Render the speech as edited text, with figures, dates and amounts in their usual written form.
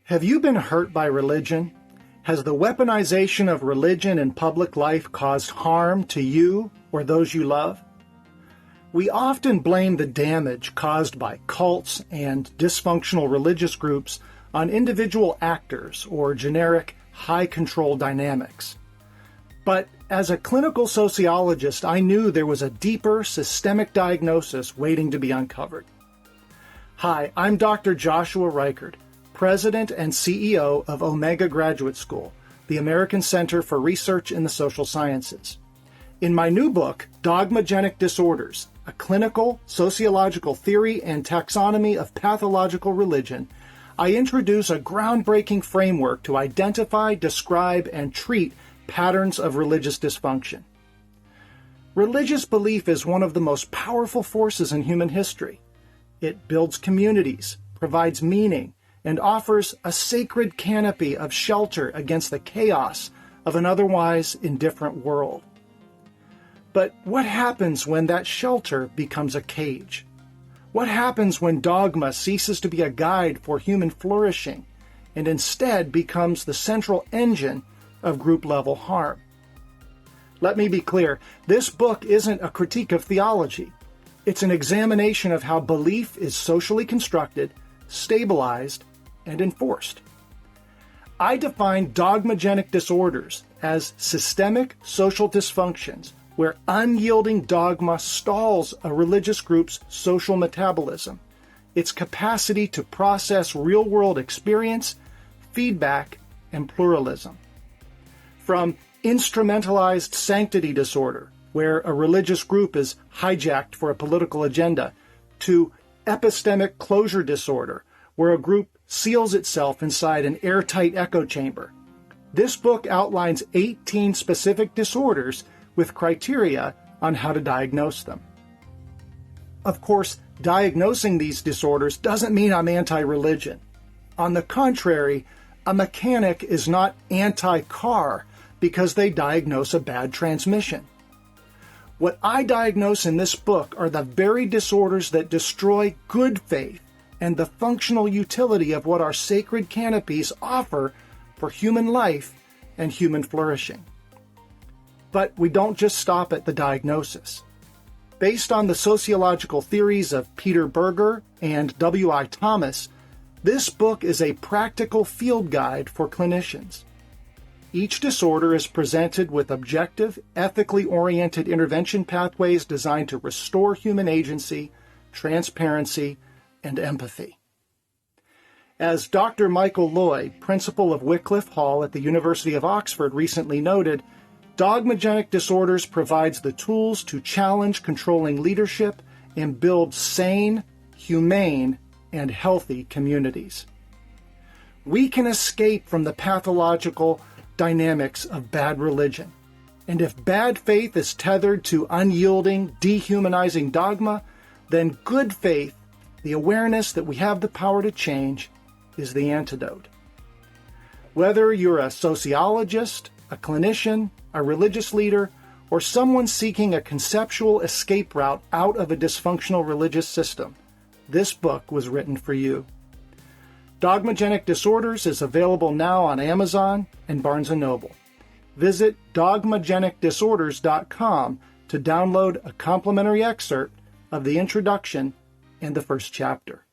Have you been hurt by religion? Has the weaponization of religion in public life caused harm to you or those you love? We often blame the damage caused by cults and dysfunctional religious groups on individual actors or generic high-control dynamics. But as a clinical sociologist, I knew there was a deeper systemic diagnosis waiting to be uncovered. Hi, I'm Dr. Joshua Reichert, President and CEO of Omega Graduate School, the American Center for Research in the Social Sciences. In my new book, Dogmagenic Disorders, a clinical, sociological theory and taxonomy of pathological religion, I introduce a groundbreaking framework to identify, describe, and treat patterns of religious dysfunction. Religious belief is one of the most powerful forces in human history. It builds communities, provides meaning, and offers a sacred canopy of shelter against the chaos of an otherwise indifferent world. But what happens when that shelter becomes a cage? What happens when dogma ceases to be a guide for human flourishing and instead becomes the central engine of group-level harm? Let me be clear, this book isn't a critique of theology. It's an examination of how belief is socially constructed, stabilized, and enforced. I define dogmagenic disorders as systemic social dysfunctions where unyielding dogma stalls a religious group's social metabolism, its capacity to process real-world experience, feedback, and pluralism. From instrumentalized sanctity disorder, where a religious group is hijacked for a political agenda, to epistemic closure disorder, where a group seals itself inside an airtight echo chamber. This book outlines 18 specific disorders with criteria on how to diagnose them. Of course, diagnosing these disorders doesn't mean I'm anti-religion. On the contrary, a mechanic is not anti-car because they diagnose a bad transmission. What I diagnose in this book are the very disorders that destroy good faith and the functional utility of what our sacred canopies offer for human life and human flourishing. But we don't just stop at the diagnosis. Based on the sociological theories of Peter Berger and W.I. Thomas, this book is a practical field guide for clinicians. Each disorder is presented with objective, ethically oriented intervention pathways designed to restore human agency, transparency, and empathy. As Dr. Michael Lloyd, principal of Wycliffe Hall at the University of Oxford, recently noted, Dogmagenic Disorders provides the tools to challenge controlling leadership and build sane, humane, and healthy communities. We can escape from the pathological dynamics of bad religion. And if bad faith is tethered to unyielding, dehumanizing dogma, then good faith, the awareness that we have the power to change, is the antidote. Whether you're a sociologist, a clinician, a religious leader, or someone seeking a conceptual escape route out of a dysfunctional religious system, this book was written for you. Dogmagenic Disorders is available now on Amazon and Barnes & Noble. Visit dogmagenicdisorders.com to download a complimentary excerpt of the introduction and the first chapter.